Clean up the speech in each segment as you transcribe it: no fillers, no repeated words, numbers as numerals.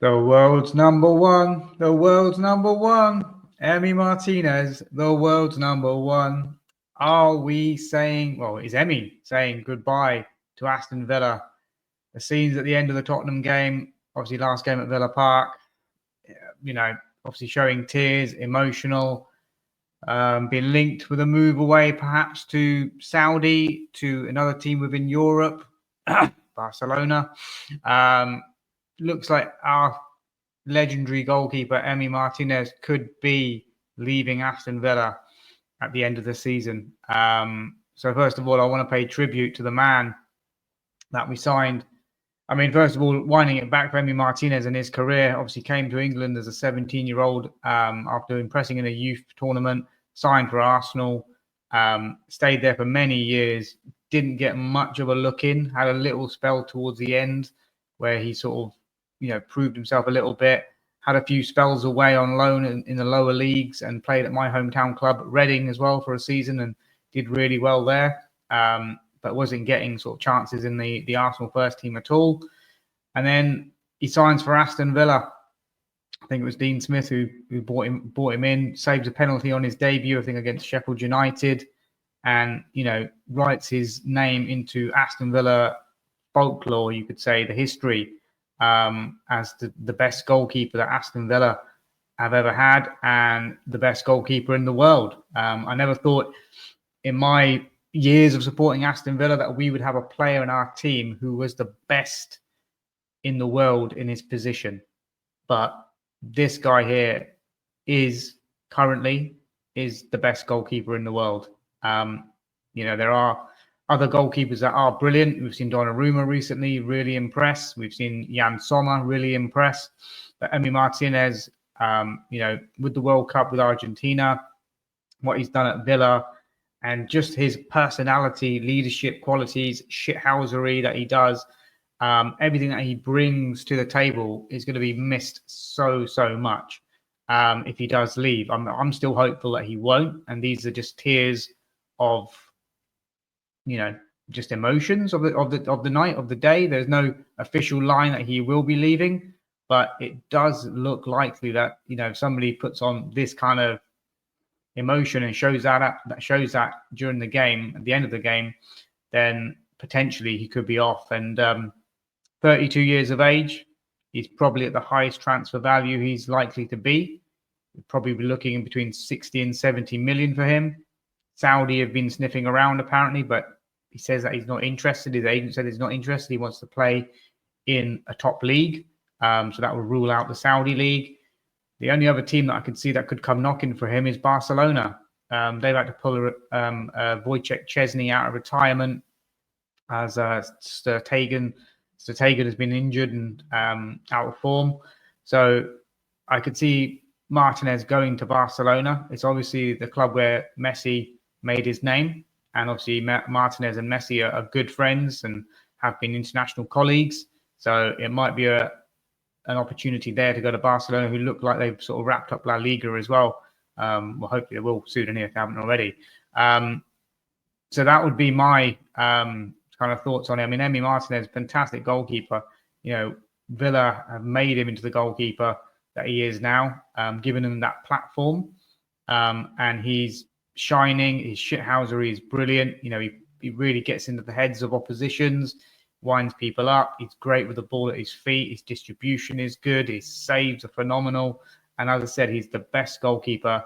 The world's number one. The world's number one. Emmy Martinez, the world's number one. Are we saying, well, is Emmy saying goodbye to Aston Villa? The scenes at the end of the Tottenham game, obviously last game at Villa Park, obviously showing tears, emotional, being linked with a move away perhaps to Saudi, to another team within Europe, Barcelona. Looks like our legendary goalkeeper, Emmy Martinez, could be leaving Aston Villa at the end of the season. So first of all, I want to pay tribute to the man that we signed. I mean, first of all, winding it back for Emmy Martinez and his career, obviously came to England as a 17-year-old after impressing in a youth tournament, signed for Arsenal, stayed there for many years, didn't get much of a look in, had a little spell towards the end where he sort of, proved himself a little bit, had a few spells away on loan in the lower leagues and played at my hometown club, Reading, as well for a season and did really well there. But wasn't getting sort of chances in the Arsenal first team at all. And then he signs for Aston Villa. I think it was Dean Smith who brought him in, saves a penalty on his debut, I think against Sheffield United, and writes his name into Aston Villa folklore, you could say, the history, as the best goalkeeper that Aston Villa have ever had and the best goalkeeper in the world. I never thought in my years of supporting Aston Villa that we would have a player in our team who was the best in the world in his position. But this guy here is currently the best goalkeeper in the world. There are other goalkeepers that are brilliant. We've seen Donnarumma recently really impress. We've seen Jan Sommer really impress. But Emmy Martinez, with the World Cup with Argentina, what he's done at Villa, and just his personality, leadership qualities, shithousery that he does, everything that he brings to the table is going to be missed so much if he does leave. I'm still hopeful that he won't, and these are just tears of just emotions of the night, of the day. There's no official line that he will be leaving, but it does look likely that if somebody puts on this kind of emotion and shows that during the game, at the end of the game, then potentially he could be off. And 32 years of age, he's probably at the highest transfer value he's likely to be. We'll probably be looking in between 60 and 70 million for him. Saudi have been sniffing around apparently, but he says that he's not interested. His agent said he's not interested. He wants to play in a top league. So that will rule out the Saudi league. The only other team that I could see that could come knocking for him is Barcelona. They've had to pull Wojciech Szczesny out of retirement as Stegen has been injured and out of form. So I could see Martinez going to Barcelona. It's obviously the club where Messi made his name. And obviously Martinez and Messi are good friends and have been international colleagues. So it might be an opportunity there to go to Barcelona, who look like they've sort of wrapped up La Liga as well. Well, hopefully they will soon if they haven't already. So that would be my kind of thoughts on it. I mean, Emmy Martinez, fantastic goalkeeper. Villa have made him into the goalkeeper that he is now, giving him that platform. And he's shining. His shithousery is brilliant. He really gets into the heads of oppositions, winds people up. He's great with the ball at his feet. His distribution is good. His saves are phenomenal. And as I said, he's the best goalkeeper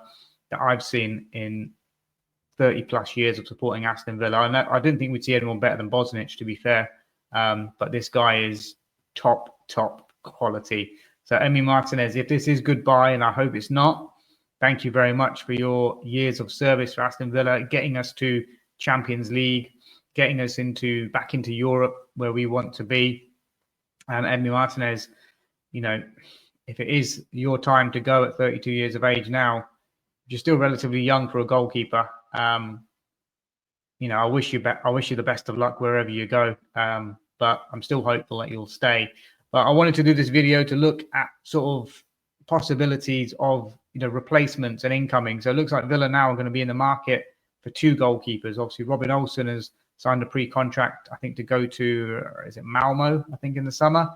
that I've seen in 30 plus years of supporting Aston Villa. I didn't think we'd see anyone better than Bosnich, to be fair. But this guy is top quality. So Emmy Martinez, if this is goodbye, and I hope it's not, thank you very much for your years of service for Aston Villa, getting us to Champions League, getting us back into Europe where we want to be. And Emmy Martinez, if it is your time to go at 32 years of age now, you're still relatively young for a goalkeeper. I wish you the best of luck wherever you go. But I'm still hopeful that you'll stay. But I wanted to do this video to look at sort of possibilities of replacements and incoming. So it looks like Villa now are going to be in the market for two goalkeepers. Obviously, Robin Olsen has signed a pre-contract, I think, to go to, is it Malmo, I think, in the summer.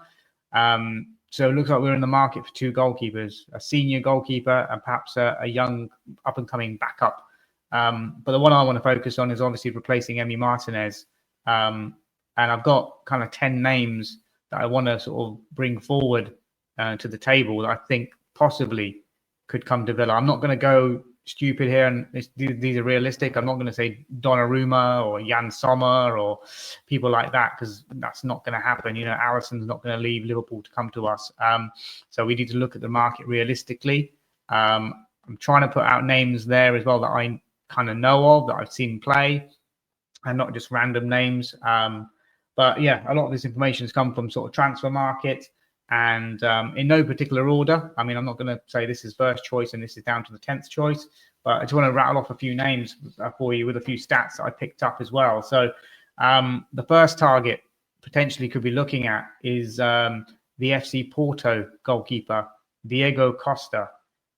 So it looks like we're in the market for two goalkeepers, a senior goalkeeper and perhaps a young up-and-coming backup. But the one I want to focus on is obviously replacing Emi Martinez. And I've got kind of 10 names that I want to sort of bring forward to the table that I think possibly could come to Villa. I'm not going to go stupid here, and these are realistic. I'm not going to say Donnarumma or Jan Sommer or people like that, because that's not going to happen. You know, Alisson's not going to leave Liverpool to come to us. So we need to look at the market realistically. I'm trying to put out names there as well that I kind of know of, that I've seen play, and not just random names. But yeah, a lot of this information has come from sort of transfer market, and in no particular order. I mean, I'm not going to say this is first choice and this is down to the 10th choice, but I just want to rattle off a few names for you with a few stats that I picked up as well. So the first target potentially could be looking at is the FC Porto goalkeeper, Diego Costa,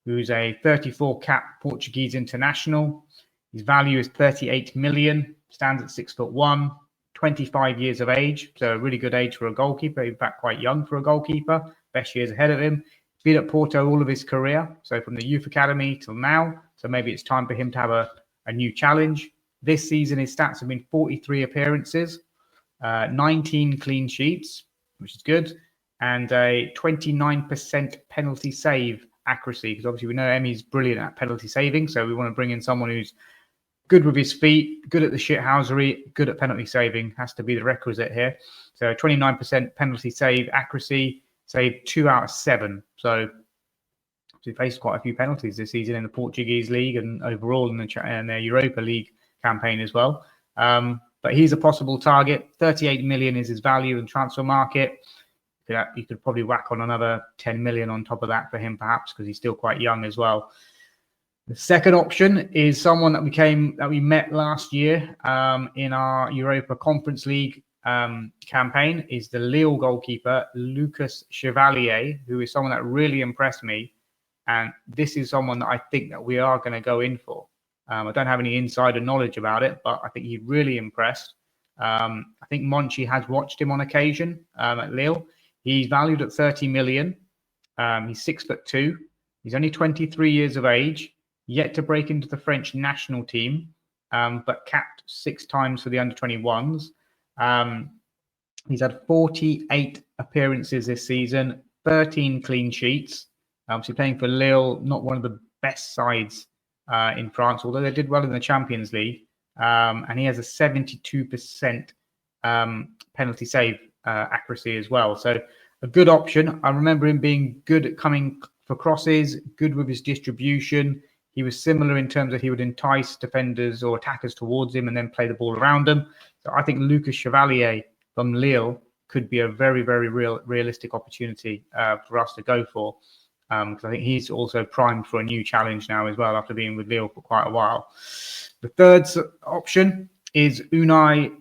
who's a 34 cap Portuguese international. His value is 38 million, stands at 6'1", 25 years of age, so a really good age for a goalkeeper. In fact, quite young for a goalkeeper. Best years ahead of him. He's been at Porto all of his career, so from the youth academy till now. So maybe it's time for him to have a new challenge. This season, his stats have been 43 appearances, 19 clean sheets, which is good, and a 29% penalty save accuracy, because obviously we know Emi's brilliant at penalty saving, so we want to bring in someone who's good with his feet, good at the shithousery, good at penalty saving, has to be the requisite here. So 29% penalty save accuracy, saved 2 out of 7. So he faced quite a few penalties this season in the Portuguese league and overall in the Europa League campaign as well. But he's a possible target. 38 million is his value in transfer market. You could probably whack on another 10 million on top of that for him, perhaps, because he's still quite young as well. The second option is someone that we met last year in our Europa Conference League campaign, is the Lille goalkeeper, Lucas Chevalier, who is someone that really impressed me. And this is someone that I think that we are going to go in for. I don't have any insider knowledge about it, but I think he really impressed. I think Monchi has watched him on occasion at Lille. He's valued at 30 million. He's 6'2". He's only 23 years of age, yet to break into the French national team, but capped 6 times for the under-21s. He's had 48 appearances this season, 13 clean sheets. Obviously playing for Lille, not one of the best sides in France, although they did well in the Champions League. And he has a 72% penalty save accuracy as well. So a good option. I remember him being good at coming for crosses, good with his distribution. He was similar in terms of he would entice defenders or attackers towards him and then play the ball around them. So I think Lucas Chevalier from Lille could be a very, very realistic opportunity for us to go for. Because I think he's also primed for a new challenge now as well, after being with Lille for quite a while. The third option is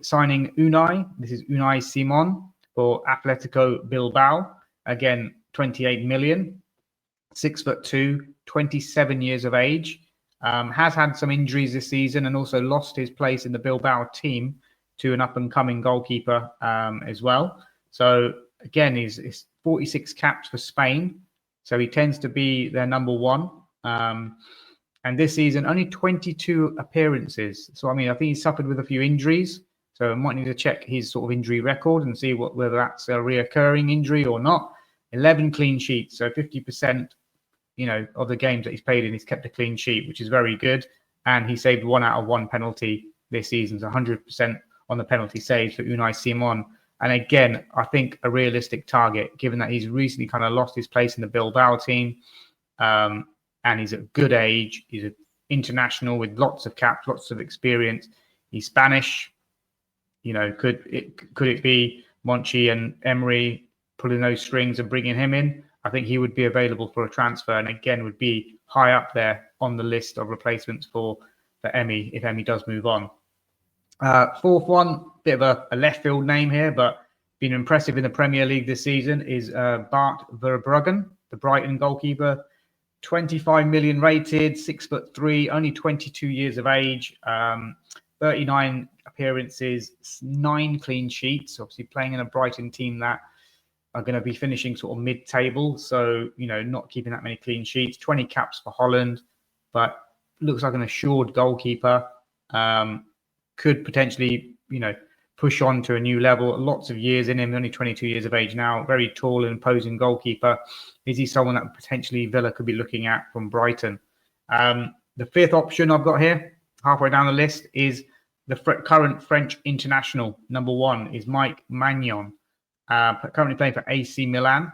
signing Unai. This is Unai Simon for Atletico Bilbao. Again, 28 million, 6'2", 27 years of age. Has had some injuries this season and also lost his place in the Bilbao team to an up-and-coming goalkeeper as well. So again, he's 46 caps for Spain. So he tends to be their number one. And this season, only 22 appearances. So, I mean, I think he's suffered with a few injuries. So I might need to check his sort of injury record and see whether that's a reoccurring injury or not. 11 clean sheets. So 50%, of the games that he's played in, he's kept a clean sheet, which is very good. And he saved 1 out of 1 penalty this season. So 100% on the penalty saves for Unai Simon. And again, I think a realistic target, given that he's recently kind of lost his place in the Bilbao team. And he's at good age. He's an international with lots of caps, lots of experience. He's Spanish. Could it be Monchi and Emery pulling those strings and bringing him in? I think he would be available for a transfer, and again would be high up there on the list of replacements for Emi if Emi does move on. Fourth one, bit of a left field name here, but been impressive in the Premier League this season, is Bart Verbruggen, the Brighton goalkeeper. 25 million rated, 6'3", only 22 years of age, 39 appearances, 9 clean sheets. Obviously playing in a Brighton team that are going to be finishing sort of mid-table. So, not keeping that many clean sheets. 20 caps for Holland, but looks like an assured goalkeeper. Could potentially, push on to a new level. Lots of years in him, only 22 years of age now. Very tall and imposing goalkeeper. Is he someone that potentially Villa could be looking at from Brighton? The fifth option I've got here, halfway down the list, is the current French international. Number 1 is Mike Maignan, currently playing for AC Milan.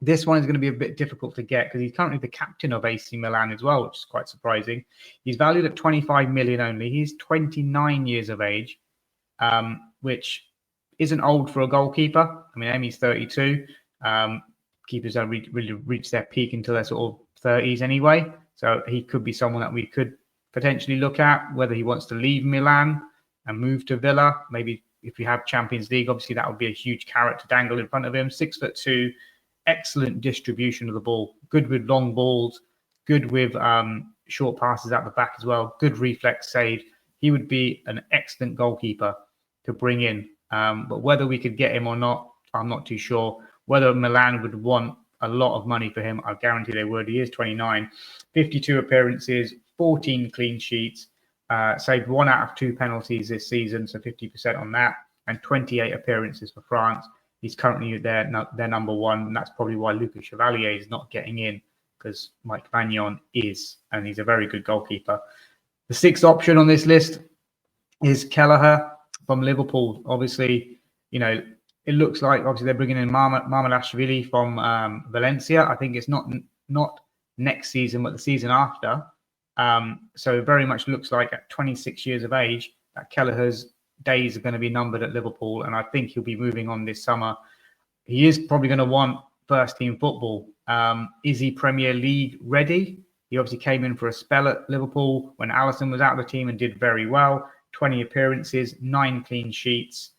This one is going to be a bit difficult to get because he's currently the captain of AC Milan as well, which is quite surprising. He's valued at 25 million only. He's 29 years of age, which isn't old for a goalkeeper. I mean, Emi's 32. Keepers don't really reach their peak until they're sort of 30s anyway. So he could be someone that we could potentially look at, whether he wants to leave Milan and move to Villa. Maybe if you have Champions League, obviously that would be a huge carrot to dangle in front of him. 6'2", excellent distribution of the ball, good with long balls, good with short passes out the back as well, good reflex save. He would be an excellent goalkeeper to bring in. But whether we could get him or not, I'm not too sure. Whether Milan would want a lot of money for him, I guarantee they would. He is 29, 52 appearances, 14 clean sheets, saved 1 out of 2 penalties this season, so 50% on that, and 28 appearances for France. He's currently their number 1, and that's probably why Lucas Chevalier is not getting in, because Mike Maignan is, and he's a very good goalkeeper. The 6th option on this list is Kelleher from Liverpool. Obviously, it looks like obviously they're bringing in Mamardashvili from Valencia. I think it's not next season, but the season after. So it very much looks like at 26 years of age that Kelleher's days are going to be numbered at Liverpool, and I think he'll be moving on this summer. He is probably going to want first team football. Is he Premier League ready? He obviously came in for a spell at Liverpool when Alisson was out of the team and did very well. 20 appearances, 9 clean sheets.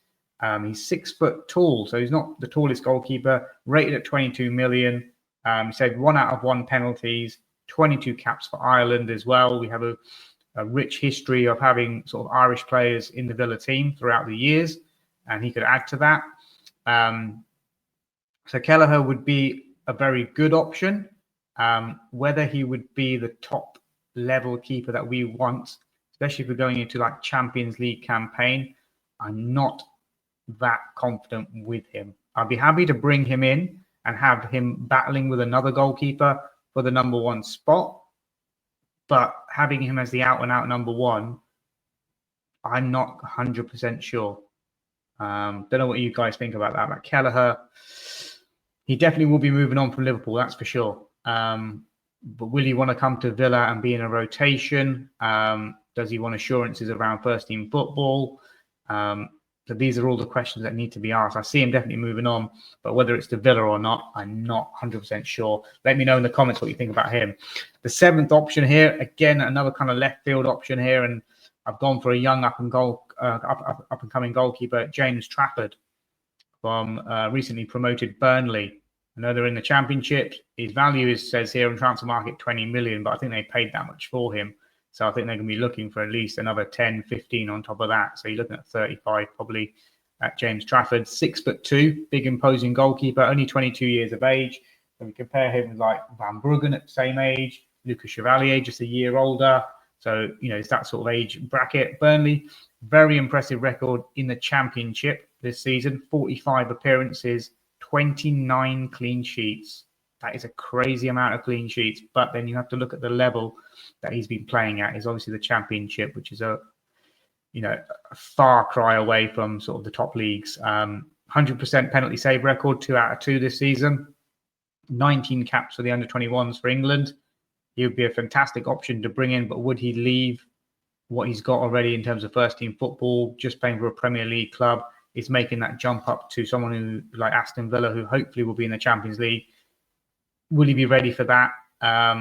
He's 6 foot tall, so he's not the tallest goalkeeper. Rated at 22 million. He saved 1 out of 1 penalties, 22 caps for Ireland as well. We have a rich history of having sort of Irish players in the Villa team throughout the years, and he could add to that. So Kelleher would be a very good option. Whether he would be the top level keeper that we want, especially if we're going into like Champions League campaign, I'm not that confident with him. I'd be happy to bring him in and have him battling with another goalkeeper for the number 1 spot. But having him as the out-and-out number 1, I'm not 100% sure. Don't know what you guys think about that. But Kelleher, he definitely will be moving on from Liverpool, that's for sure. But will he want to come to Villa and be in a rotation? Does he want assurances around first-team football? So these are all the questions that need to be asked. I see him definitely moving on, but whether it's to Villa or not, I'm not 100% sure. Let me know in the comments what you think about him. The 7th option here, again, another kind of left field option here, and I've gone for a young up and coming goalkeeper, James Trafford, from recently promoted Burnley. I know they're in the Championship. His value says here on transfer market 20 million, but I think they paid that much for him. So I think they're going to be looking for at least another 10, 15 on top of that. So you're looking at 35 probably at James Trafford. 6'2", big imposing goalkeeper, only 22 years of age. So we compare him with like Van Bruggen at the same age, Lucas Chevalier just a year older. So, it's that sort of age bracket. Burnley, very impressive record in the Championship this season. 45 appearances, 29 clean sheets. That is a crazy amount of clean sheets. But then you have to look at the level that he's been playing at. Is obviously the Championship, which is a far cry away from sort of the top leagues. 100% penalty save record, 2 out of 2 this season. 19 caps for the under-21s for England. He would be a fantastic option to bring in, but would he leave what he's got already in terms of first-team football, just playing for a Premier League club? Is making that jump up to someone who, like Aston Villa, who hopefully will be in the Champions League. Will he be ready for that?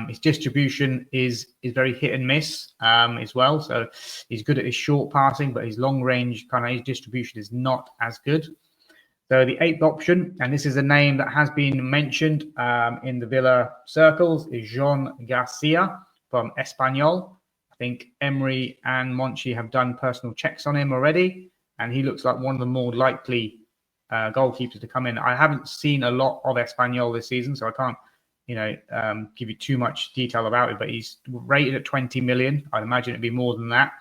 His distribution is very hit and miss as well. So he's good at his short passing, but his long range his distribution is not as good. So the 8th option, and this is a name that has been mentioned in the Villa circles, is Jean Garcia from Espanyol. I think Emery and Monchi have done personal checks on him already, and he looks like one of the more likely goalkeepers to come in. I haven't seen a lot of Espanyol this season, so I can't, give you too much detail about it. But he's rated at 20 million. I'd imagine it'd be more than that.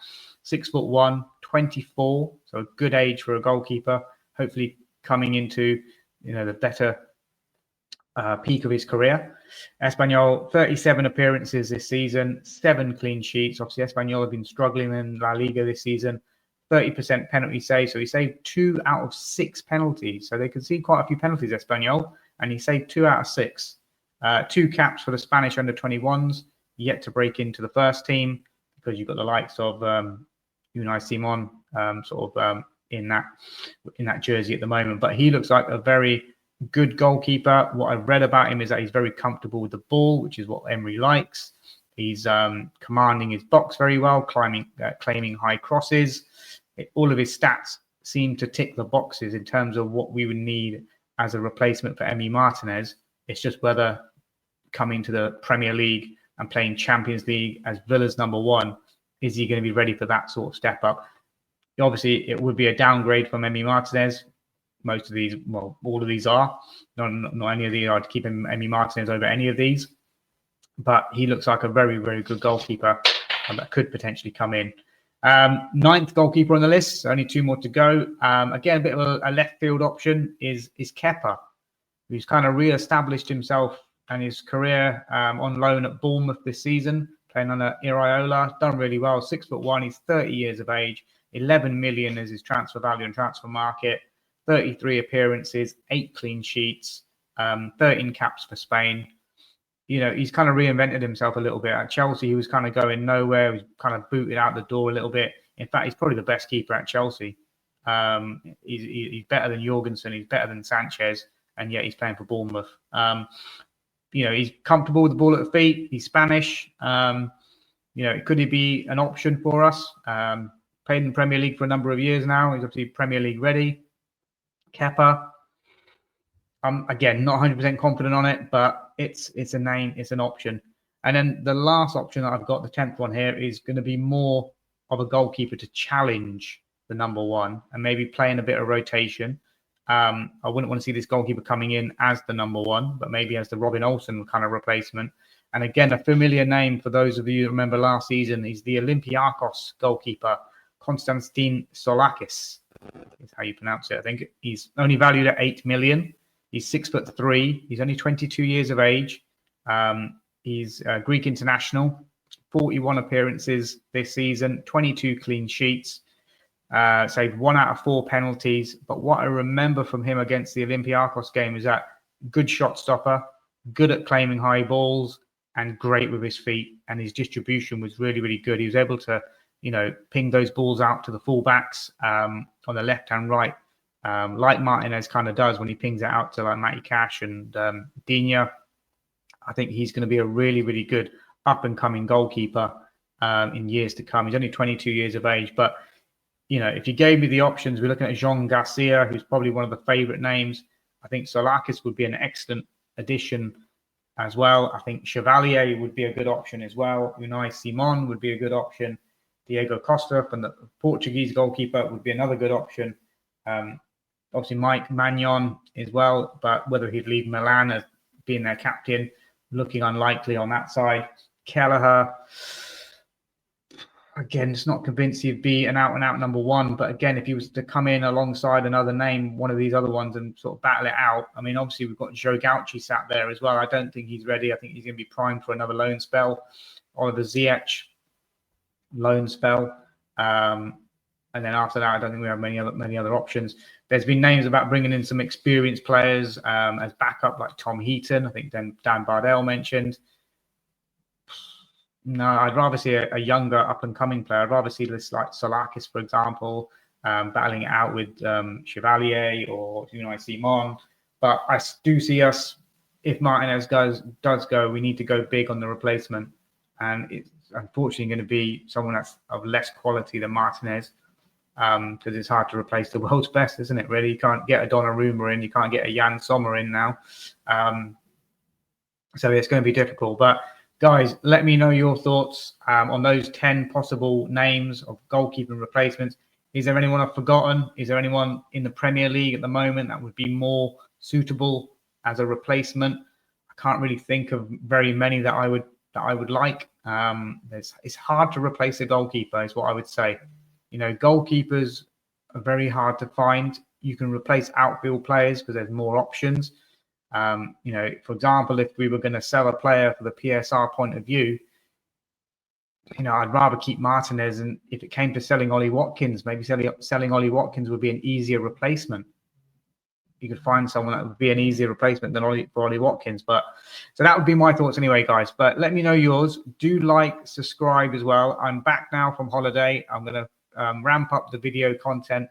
6'1", 24, so a good age for a goalkeeper. Hopefully, coming into the better peak of his career. Espanyol, 37 appearances this season, 7 clean sheets. Obviously, Espanyol have been struggling in La Liga this season. 30% penalty save. So he saved 2 out of 6 penalties. So they concede quite a few penalties, Espanyol, and he saved 2 out of 6. 2 caps for the Spanish under-21s, yet to break into the first team because you've got the likes of Unai Simon in that jersey at the moment. But he looks like a very good goalkeeper. What I've read about him is that he's very comfortable with the ball, which is what Emery likes. He's commanding his box very well, claiming high crosses. All of his stats seem to tick the boxes in terms of what we would need as a replacement for Emi Martinez. It's just whether coming to the Premier League and playing Champions League as Villa's number 1, is he going to be ready for that sort of step up? Obviously, it would be a downgrade from Emi Martinez. Most of these, well, all of these are. Not any of these are to keep Emi Martinez over any of these. But he looks like a very, very good goalkeeper that could potentially come in. 9th goalkeeper on the list, only 2 more to go. Again, a bit of a left field option is Kepa, who's kind of re-established himself and his career on loan at Bournemouth this season, playing under Iraola. Done really well, 6'1", he's 30 years of age, 11 million is his transfer value and transfer market, 33 appearances, 8 clean sheets, 13 caps for Spain. He's kind of reinvented himself a little bit. At Chelsea, he was kind of going nowhere. He was kind of booted out the door a little bit. In fact, he's probably the best keeper at Chelsea. He's better than Jorgensen. He's better than Sanchez, and yet he's playing for Bournemouth. He's comfortable with the ball at the feet. He's Spanish. Could he be an option for us? Played in the Premier League for a number of years now. He's obviously Premier League ready. Kepa. Again, not 100% confident on it, but it's a name, it's an option. And then the last option that I've got, the 10th one here, is going to be more of a goalkeeper to challenge the number 1 and maybe play in a bit of rotation. I wouldn't want to see this goalkeeper coming in as the number 1, but maybe as the Robin Olsen kind of replacement. And again, a familiar name for those of you who remember last season is the Olympiacos goalkeeper, Konstantin Solakis, is how you pronounce it. I think he's only valued at 8 million. He's 6'3". He's only 22 years of age. He's a Greek international, 41 appearances this season, 22 clean sheets, saved 1 out of 4 penalties. But what I remember from him against the Olympiacos game is that good shot stopper, good at claiming high balls, and great with his feet. And his distribution was really, really good. He was able to, ping those balls out to the fullbacks on the left and right. Like Martinez kind of does when he pings it out to like Matty Cash and Digne. I think he's going to be a really, really good up-and-coming goalkeeper in years to come. He's only 22 years of age. But, if you gave me the options, we're looking at Jean Garcia, who's probably one of the favourite names. I think Solakis would be an excellent addition as well. I think Chevalier would be a good option as well. Unai Simon would be a good option. Diego Costa from the Portuguese goalkeeper would be another good option. Obviously, Mike Magnon as well, but whether he'd leave Milan as being their captain, looking unlikely on that side. Kelleher, again, it's not convinced he'd be an out-and-out number 1. But again, if he was to come in alongside another name, one of these other ones, and sort of battle it out, I mean, obviously, we've got Joe Gauci sat there as well. I don't think he's ready. I think he's going to be primed for another loan spell. Oliver Ziyech, loan spell. And then after that, I don't think we have many other options. There's been names about bringing in some experienced players as backup, like Tom Heaton. I think Dan Bardell mentioned. No, I'd rather see a younger up-and-coming player. I'd rather see this like Solakis, for example, battling it out with Chevalier or Simon. But I do see us, if Martinez does go, we need to go big on the replacement. And it's unfortunately going to be someone that's of less quality than Martinez. Because it's hard to replace the world's best, isn't it, really? You can't get a Donnarumma in, you can't get a Jan Sommer in now. So it's going to be difficult. But guys, let me know your thoughts on those 10 possible names of goalkeeping replacements. Is there anyone I've forgotten? Is there anyone in the Premier League at the moment that would be more suitable as a replacement? I can't really think of very many that I would like. It's hard to replace a goalkeeper, is what I would say. You know, goalkeepers are very hard to find. You can replace outfield players because there's more options. You know, for example, if we were going to sell a player for the PSR point of view, you know, I'd rather keep Martinez. And if it came to selling Ollie Watkins, maybe selling Ollie Watkins would be an easier replacement. You could find someone that would be an easier replacement than Ollie Watkins. But so that would be my thoughts anyway, guys. But let me know yours. Do like, subscribe as well. I'm back now from holiday. I'm going to ramp up the video content.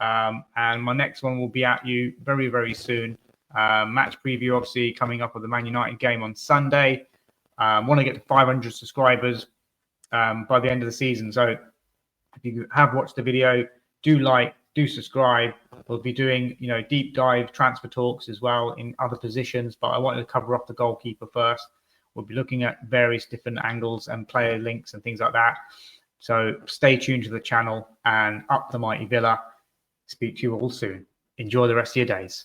And my next one will be at you very, very soon. Match preview, obviously, coming up with the Man United game on Sunday. Want to get to 500 subscribers by the end of the season. So if you have watched the video, do like, do subscribe. We'll be doing, you know, deep dive transfer talks as well in other positions, but I wanted to cover off the goalkeeper first. We'll be looking at various different angles and player links and things like that. So stay tuned to the channel, and up the mighty Villa. Speak to you all soon. Enjoy the rest of your days.